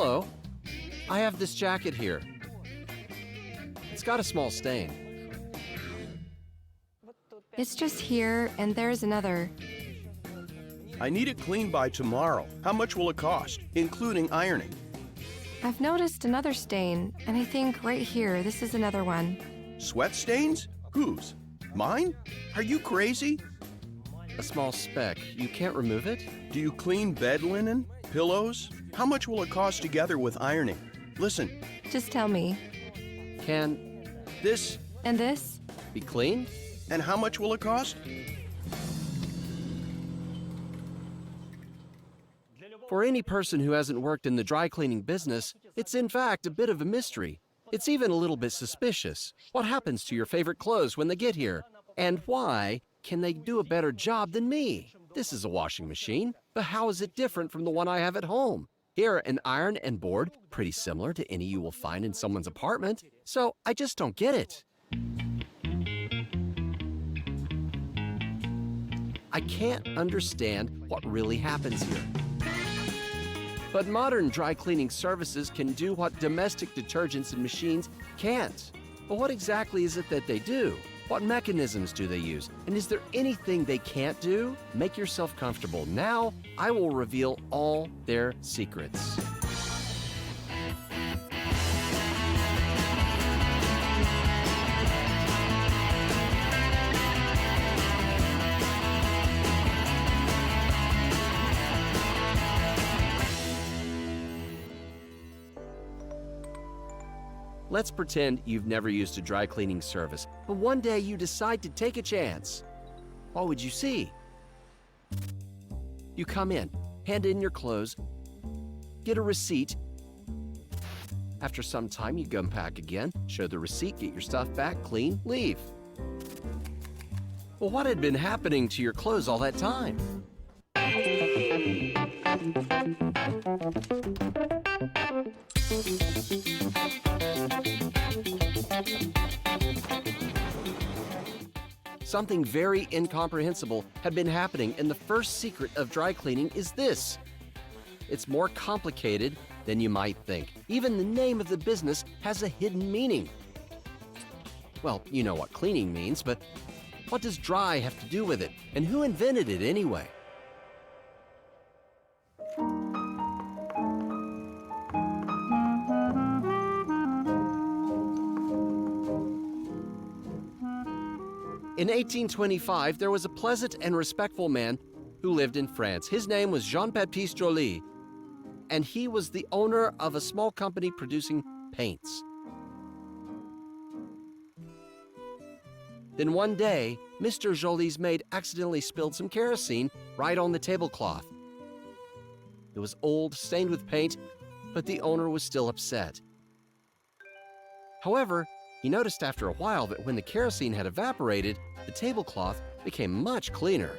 Hello. I have this jacket here. It's got a small stain. It's just here, and there's another. I need it cleaned by tomorrow. How much will it cost, including ironing? I've noticed another stain, and I think right here, this is another one. Sweat stains? Whose? Mine? Are you crazy? A small speck. You can't remove it? Do you clean bed linen? Pillows? How much will it cost together with ironing? Listen, Just tell me. Can this, And this? be cleaned? and how much will it cost? For any person who hasn't worked in the dry cleaning business, it's in fact a bit of a mystery. It's even a little bit suspicious. What happens to your favorite clothes when they get here? And why can they do a better job than me? This is a washing machine, but how is it different from the one I have at home? Here, an iron and board, pretty similar to any you will find in someone's apartment. So I just don't get it. I can't understand what really happens here. But modern dry cleaning services can do what domestic detergents and machines can't. But what exactly is it that they do? What mechanisms do they use? And is there anything they can't do? Make yourself comfortable. Now, I will reveal all their secrets. Let's pretend you've never used a dry cleaning service, but one day you decide to take a chance. What would you see? You come in, hand in your clothes, get a receipt. After some time, you come back again, show the receipt, get your stuff back, clean, leave. Well, what had been happening to your clothes all that time? Something very incomprehensible had been happening, and the first secret of dry cleaning is this. It's more complicated than you might think. Even the name of the business has a hidden meaning. Well, you know what cleaning means, but what does dry have to do with it? And who invented it anyway? In 1825, there was a pleasant and respectful man who lived in France. His name was Jean-Baptiste Joly, and he was the owner of a small company producing paints. Then one day, Mr. Joly's maid accidentally spilled some kerosene right on the tablecloth. It was old, stained with paint, but the owner was still upset. However, he noticed after a while that when the kerosene had evaporated, the tablecloth became much cleaner.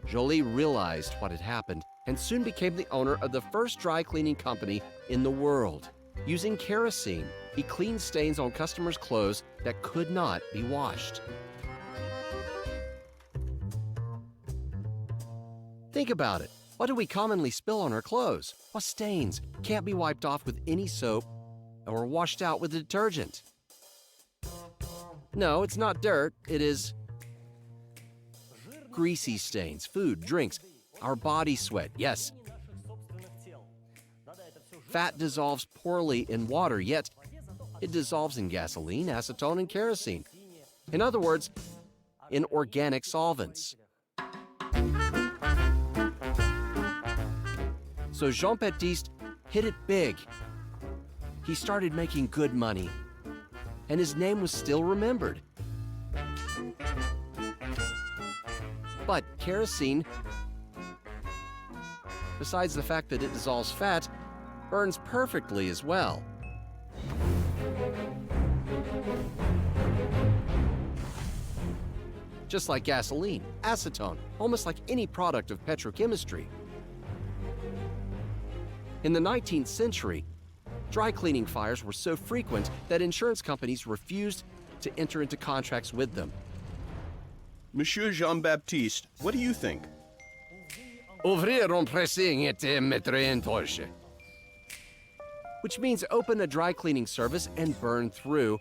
Joly realized what had happened and soon became the owner of the first dry cleaning company in the world. Using kerosene, he cleaned stains on customers' clothes that could not be washed. Think about it. What do we commonly spill on our clothes? What stains can't be wiped off with any soap or washed out with a detergent? No, it's not dirt. It is greasy stains, food, drinks, our body sweat. Yes. Fat dissolves poorly in water, yet it dissolves in gasoline, acetone, and kerosene. In other words, in organic solvents. So Jean-Baptiste hit it big. He started making good money, and his name was still remembered. But kerosene, besides the fact that it dissolves fat, burns perfectly as well. Just like gasoline, acetone, almost like any product of petrochemistry. In the 19th century, dry cleaning fires were so frequent that insurance companies refused to enter into contracts with them. Monsieur Jean-Baptiste, what do you think? Ouvrir pressing était mettre en poche. which means open a dry cleaning service and burn through.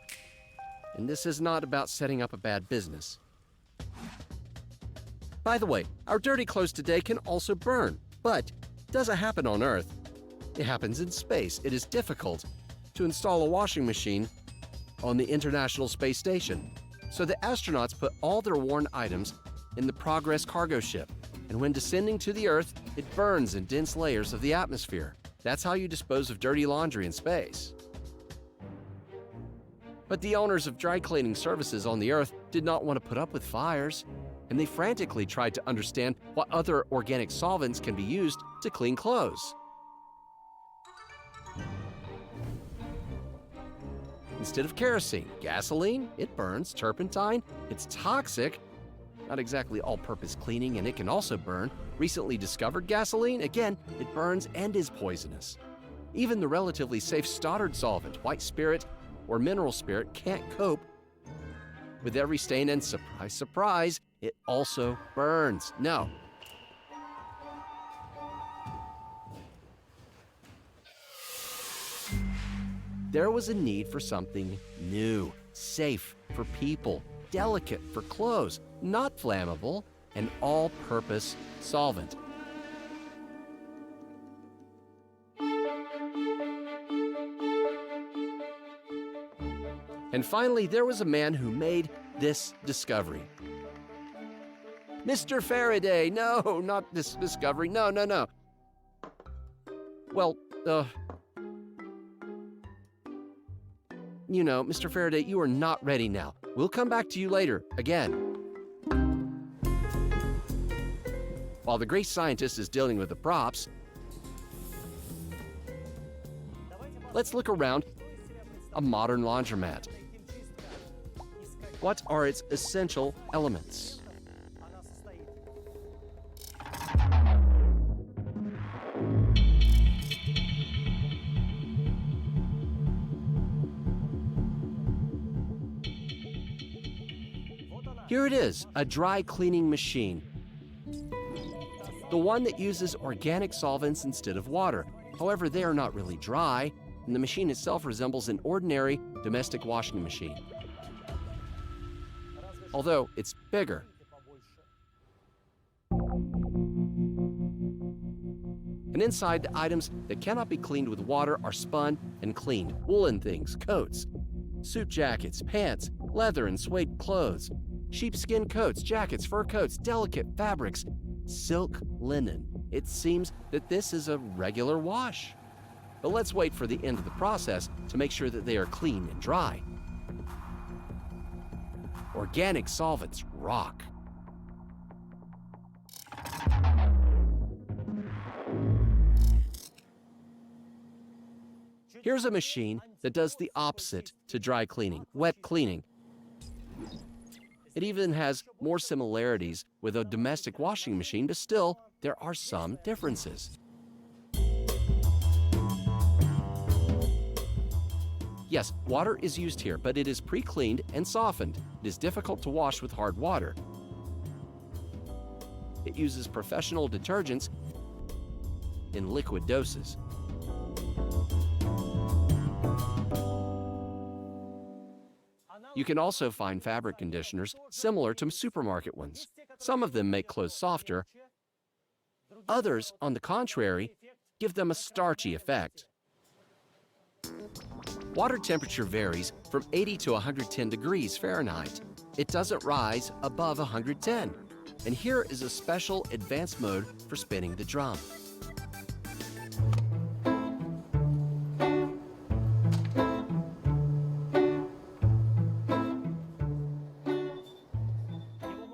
And this is not about setting up a bad business. By the way, our dirty clothes today can also burn, but does it happen on Earth? It happens in space. It is difficult to install a washing machine on the International Space Station. So the astronauts put all their worn items in the Progress cargo ship, and when descending to the Earth, it burns in dense layers of the atmosphere. That's how you dispose of dirty laundry in space. But the owners of dry cleaning services on the Earth did not want to put up with fires, and they frantically tried to understand what other organic solvents can be used to clean clothes. Instead of kerosene, gasoline, it burns. Turpentine, it's toxic. Not exactly all-purpose cleaning, and it can also burn. Recently discovered gasoline, again, it burns and is poisonous. Even the relatively safe Stoddard solvent, white spirit or mineral spirit, can't cope with every stain, and surprise, surprise, it also burns. No. There was a need for something new, safe for people, delicate for clothes, not flammable, an all-purpose solvent. And finally, there was a man who made this discovery. Mr. Faraday, no, not this discovery, no. Well, you know, Mr. Faraday, you are not ready now. We'll come back to you later, again. While the great scientist is dealing with the props, let's look around a modern laundromat. What are its essential elements? Here it is, a dry cleaning machine. The one that uses organic solvents instead of water. However, they are not really dry, and the machine itself resembles an ordinary domestic washing machine. Although it's bigger. And inside, the items that cannot be cleaned with water are spun and cleaned. Woolen things, coats, suit jackets, pants, leather and suede clothes, sheepskin coats, jackets, fur coats, delicate fabrics, silk linen. It seems that this is a regular wash. But let's wait for the end of the process to make sure that they are clean and dry. Organic solvents rock. Here's a machine that does the opposite to dry cleaning, wet cleaning. It even has more similarities with a domestic washing machine, but still, there are some differences. Yes, water is used here, but it is pre-cleaned and softened. It is difficult to wash with hard water. It uses professional detergents in liquid doses. You can also find fabric conditioners similar to supermarket ones. Some of them make clothes softer. Others, on the contrary, give them a starchy effect. Water temperature varies from 80 to 110 degrees Fahrenheit. It doesn't rise above 110. And here is a special advanced mode for spinning the drum.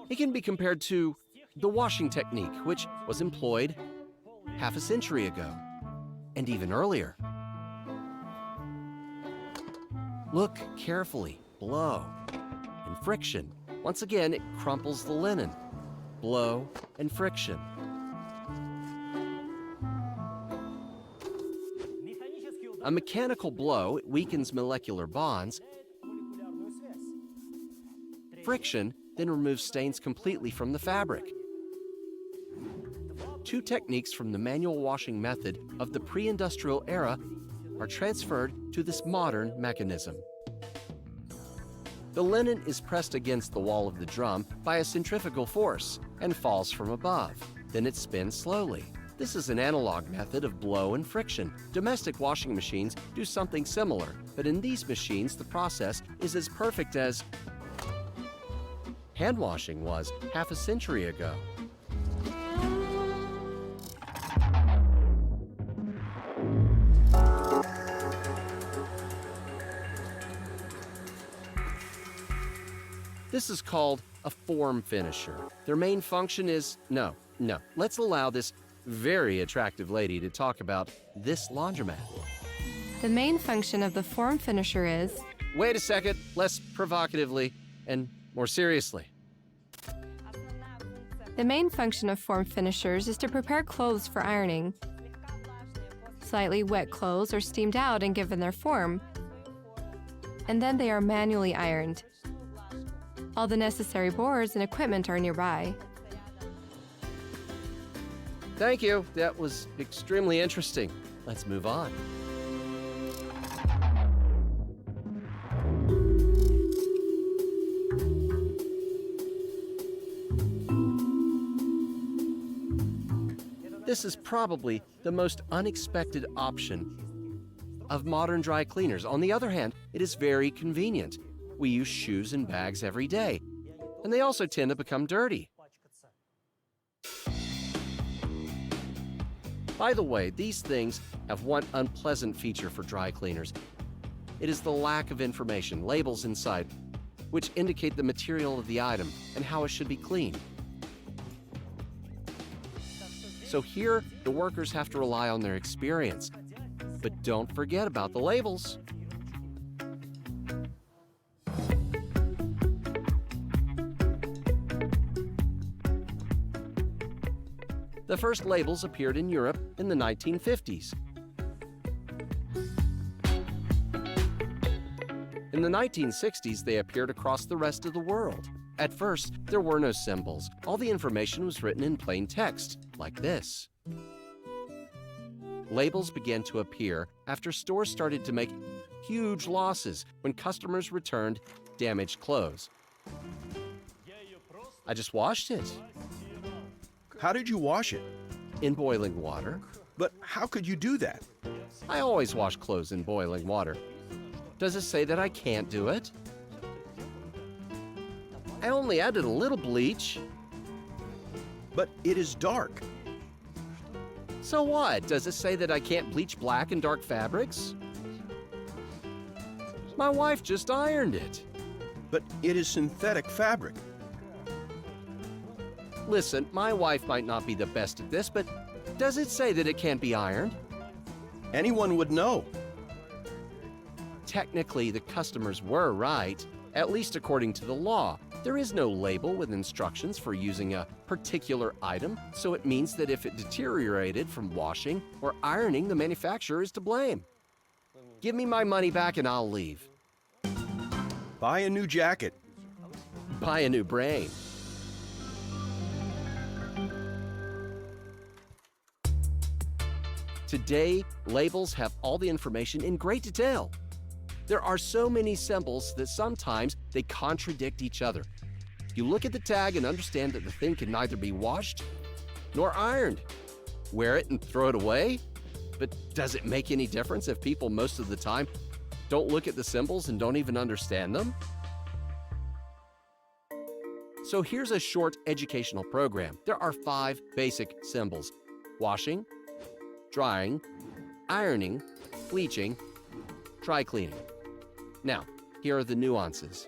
It can be compared to the washing technique, which was employed half a century ago, and even earlier. Look carefully, blow, and friction. Once again, it crumples the linen. Blow and friction. A mechanical blow weakens molecular bonds. Friction then removes stains completely from the fabric. Two techniques from the manual washing method of the pre-industrial era are transferred to this modern mechanism. The linen is pressed against the wall of the drum by a centrifugal force and falls from above. Then it spins slowly. This is an analog method of blow and friction. Domestic washing machines do something similar, but in these machines, the process is as perfect as hand washing was half a century ago. This is called a form finisher. Their main function is, no, let's allow this very attractive lady to talk about this laundromat. The main function of the form finisher is... Wait a second, less provocatively and more seriously. The main function of form finishers is to prepare clothes for ironing. Slightly wet clothes are steamed out and given their form, and then they are manually ironed. All the necessary boards and equipment are nearby. Thank you, that was extremely interesting. Let's move on. This is probably the most unexpected option of modern dry cleaners. On the other hand, it is very convenient. We use shoes and bags every day, and they also tend to become dirty. By the way, these things have one unpleasant feature for dry cleaners. It is the lack of information, labels inside, which indicate the material of the item and how it should be cleaned. So here, the workers have to rely on their experience. But don't forget about the labels. The first labels appeared in Europe in the 1950s. In the 1960s, they appeared across the rest of the world. At first, there were no symbols. All the information was written in plain text, like this. Labels began to appear after stores started to make huge losses when customers returned damaged clothes. I just washed it. How did you wash it? In boiling water. But how could you do that? I always wash clothes in boiling water. Does it say that I can't do it? I only added a little bleach. But it is dark. So what? Does it say that I can't bleach black and dark fabrics? My wife just ironed it. But it is synthetic fabric. Listen, my wife might not be the best at this, but does it say that it can't be ironed? Anyone would know. Technically, the customers were right, at least according to the law. There is no label with instructions for using a particular item, so it means that if it deteriorated from washing or ironing, the manufacturer is to blame. Give me my money back and I'll leave. Buy a new jacket. Buy a new brain. Today, labels have all the information in great detail. There are so many symbols that sometimes they contradict each other. You look at the tag and understand that the thing can neither be washed nor ironed. Wear it and throw it away? But does it make any difference if people most of the time don't look at the symbols and don't even understand them? So here's a short educational program. There are 5 basic symbols: washing, drying, ironing, bleaching, dry cleaning. Now, here are the nuances.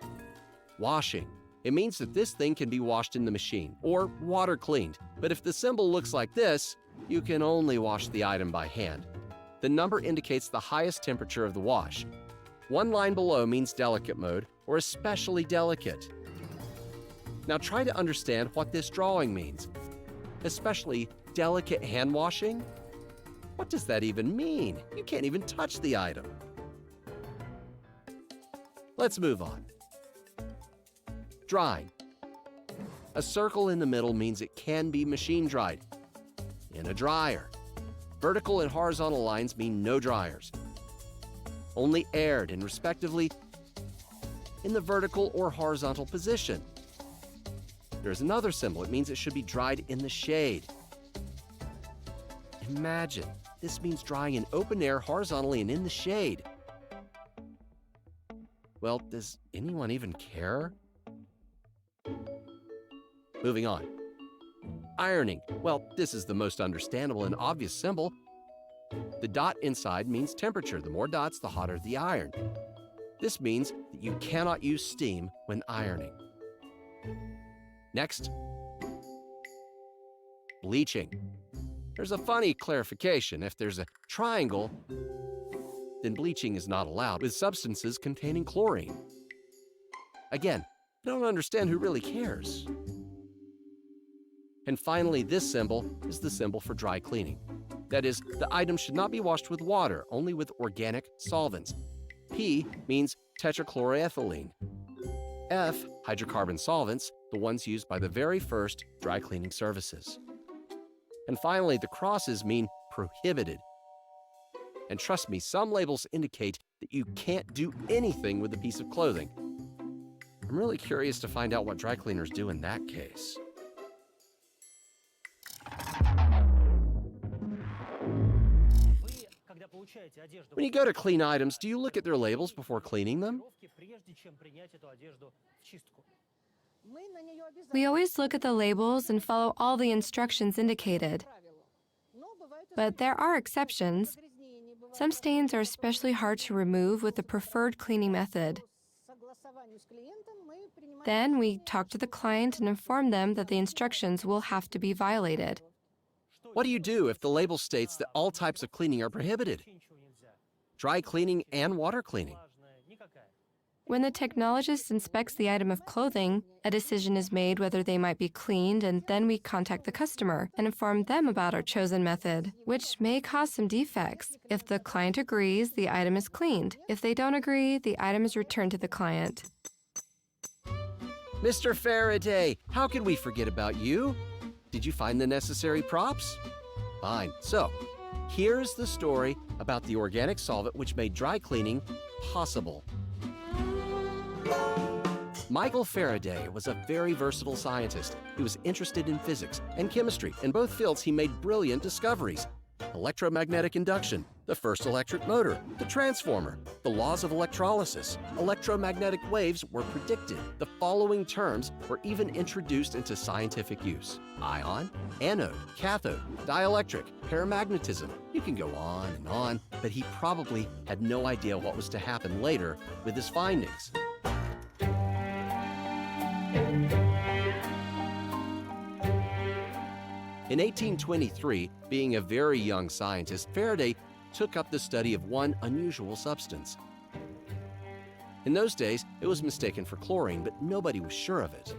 Washing. It means that this thing can be washed in the machine or water cleaned. But if the symbol looks like this, you can only wash the item by hand. The number indicates the highest temperature of the wash. One line below means delicate mode or especially delicate. Now try to understand what this drawing means, especially delicate hand washing. What does that even mean? You can't even touch the item. Let's move on. Drying. A circle in the middle means it can be machine dried in a dryer. Vertical and horizontal lines mean no dryers. only aired and respectively in the vertical or horizontal position. There's another symbol. It means it should be dried in the shade. Imagine, this means drying in open air horizontally and in the shade. Well, does anyone even care? Moving on. Ironing. Well, this is the most understandable and obvious symbol. The dot inside means temperature. The more dots, the hotter the iron. This means that you cannot use steam when ironing. Next, bleaching. There's a funny clarification. If there's a triangle, then bleaching is not allowed with substances containing chlorine. Again, I don't understand who really cares. And finally, this symbol is the symbol for dry cleaning. That is, the item should not be washed with water, only with organic solvents. P means tetrachloroethylene. F, hydrocarbon solvents, the ones used by the very first dry cleaning services. And finally, the crosses mean prohibited. And trust me, some labels indicate that you can't do anything with a piece of clothing. I'm really curious to find out what dry cleaners do in that case. When you go to clean items, do you look at their labels before cleaning them? We always look at the labels and follow all the instructions indicated. But there are exceptions. Some stains are especially hard to remove with the preferred cleaning method. Then we talk to the client and inform them that the instructions will have to be violated. What do you do if the label states that all types of cleaning are prohibited? Dry cleaning and water cleaning. When the technologist inspects the item of clothing, a decision is made whether they might be cleaned, and then we contact the customer and inform them about our chosen method, which may cause some defects. If the client agrees, the item is cleaned. If they don't agree, the item is returned to the client. Mr. Faraday, how could we forget about you? Did you find the necessary props? Fine. So, here's the story about the organic solvent which made dry cleaning possible. Michael Faraday was a very versatile scientist. He was interested in physics and chemistry. In both fields, he made brilliant discoveries. Electromagnetic induction, the first electric motor, the transformer, the laws of electrolysis. Electromagnetic waves were predicted. The following terms were even introduced into scientific use: ion, anode, cathode, dielectric, paramagnetism. You can go on, but he probably had no idea what was to happen later with his findings. In 1823, being a very young scientist, Faraday took up the study of one unusual substance. In those days, it was mistaken for chlorine, but nobody was sure of it.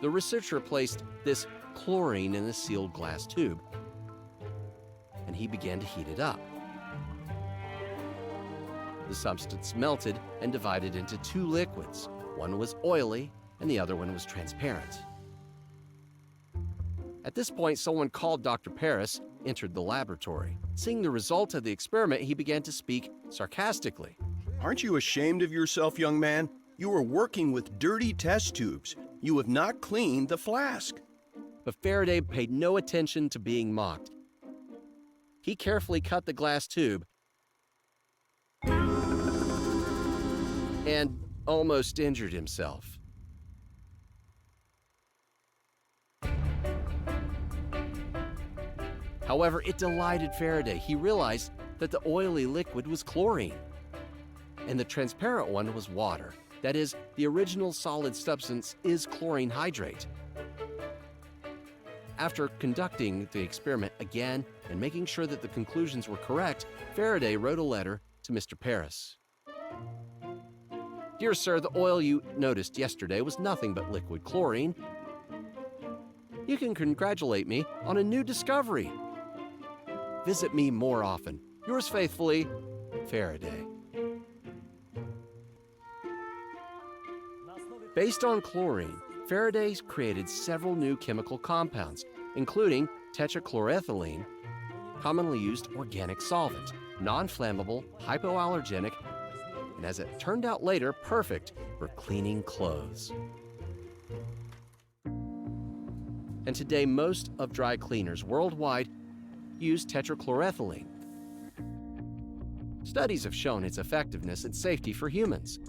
The researcher placed this chlorine in a sealed glass tube, and he began to heat it up. The substance melted and divided into two liquids. One was oily, and the other one was transparent. At this point, someone called Dr. Paris entered the laboratory. Seeing the result of the experiment, he began to speak sarcastically. Aren't you ashamed of yourself, young man? You are working with dirty test tubes. You have not cleaned the flask. But Faraday paid no attention to being mocked. He carefully cut the glass tube and almost injured himself. However, it delighted Faraday. He realized that the oily liquid was chlorine, and the transparent one was water. That is, the original solid substance is chlorine hydrate. After conducting the experiment again and making sure that the conclusions were correct, Faraday wrote a letter to Mr. Paris. Dear sir, the oil you noticed yesterday was nothing but liquid chlorine. You can congratulate me on a new discovery. Visit me more often. Yours faithfully, Faraday. Based on chlorine, Faraday created several new chemical compounds, including tetrachloroethylene commonly used organic solvent, non-flammable, hypoallergenic, and as it turned out later, perfect for cleaning clothes. And today, most of dry cleaners worldwide use tetrachloroethylene. Studies have shown its effectiveness and safety for humans.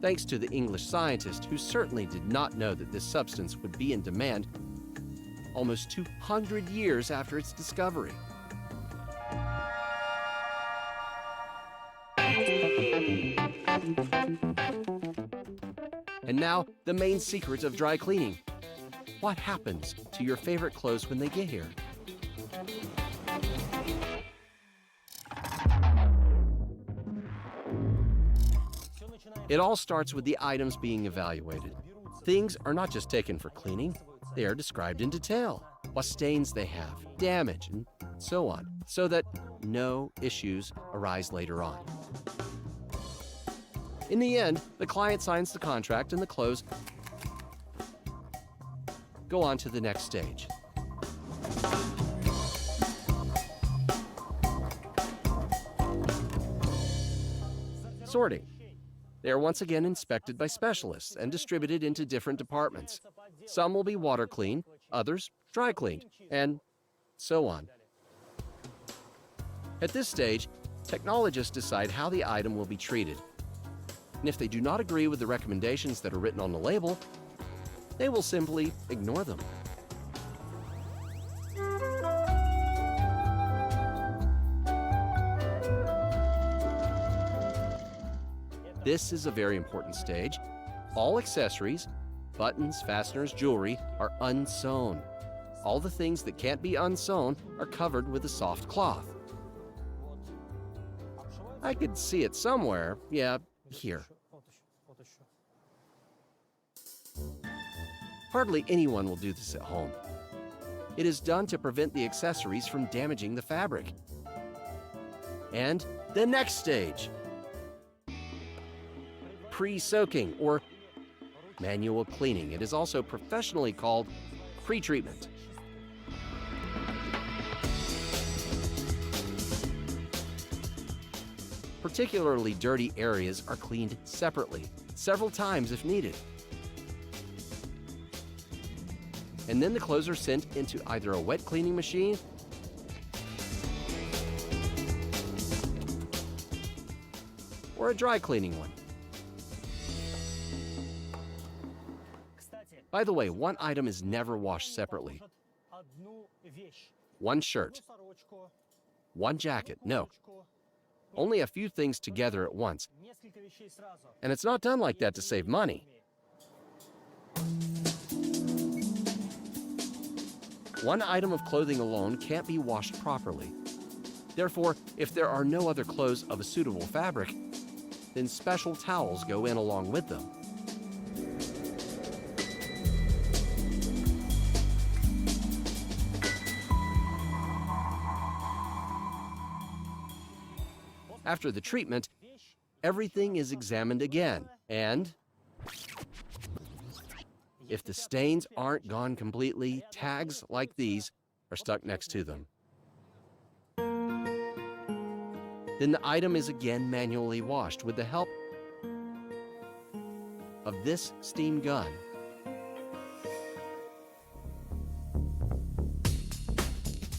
Thanks to the English scientist who certainly did not know that this substance would be in demand almost 200 years after its discovery. And now, the main secret of dry cleaning. What happens to your favorite clothes when they get here? It all starts with the items being evaluated. Things are not just taken for cleaning, they are described in detail. What stains they have, damage, and so on, so that no issues arise later on. In the end, the client signs the contract and the clothes go on to the next stage. Sorting. They are once again inspected by specialists and distributed into different departments. Some will be water cleaned, others dry cleaned, and so on. At this stage, technologists decide how the item will be treated. And if they do not agree with the recommendations that are written on the label, they will simply ignore them. This is a very important stage. All accessories, buttons, fasteners, jewelry, are unsewn. All the things that can't be unsewn are covered with a soft cloth. I could see it somewhere. Yeah, here. Hardly anyone will do this at home. It is done to prevent the accessories from damaging the fabric. And the next stage. Pre-soaking, or manual cleaning. It is also professionally called pre-treatment. Particularly dirty areas are cleaned separately, several times if needed. And then the clothes are sent into either a wet cleaning machine or a dry cleaning one. By the way, one item is never washed separately. One shirt, one jacket, no. Only a few things together at once. And it's not done like that to save money. One item of clothing alone can't be washed properly. Therefore, if there are no other clothes of a suitable fabric, then special towels go in along with them. After the treatment, everything is examined again, and if the stains aren't gone completely, tags like these are stuck next to them. Then the item is again manually washed with the help of this steam gun.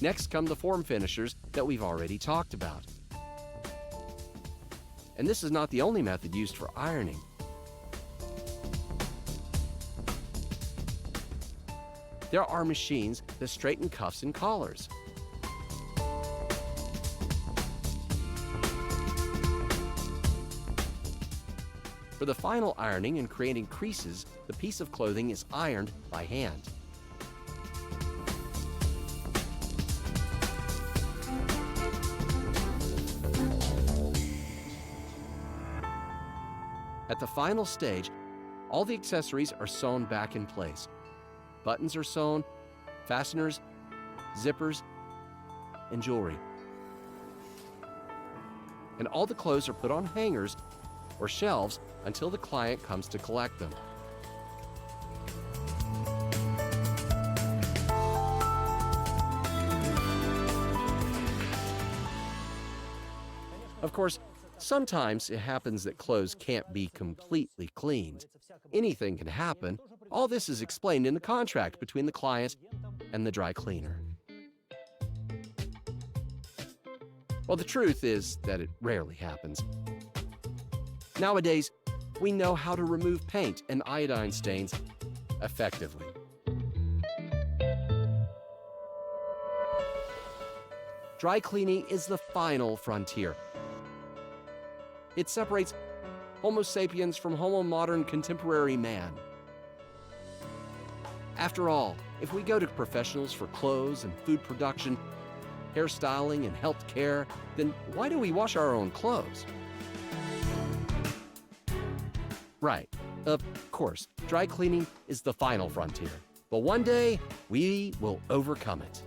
Next come the form finishers that we've already talked about. And this is not the only method used for ironing. There are machines that straighten cuffs and collars. For the final ironing and creating creases, the piece of clothing is ironed by hand. At the final stage, all the accessories are sewn back in place. Buttons are sewn, fasteners, zippers, and jewelry. And all the clothes are put on hangers or shelves until the client comes to collect them. Of course, sometimes it happens that clothes can't be completely cleaned. Anything can happen. All this is explained in the contract between the client and the dry cleaner. Well, the truth is that it rarely happens. Nowadays, we know how to remove paint and iodine stains effectively. Dry cleaning is the final frontier. It separates Homo sapiens from Homo modern contemporary man. After all, if we go to professionals for clothes and food production, hairstyling and health care, then why do we wash our own clothes? Right, of course, dry cleaning is the final frontier. But one day, we will overcome it.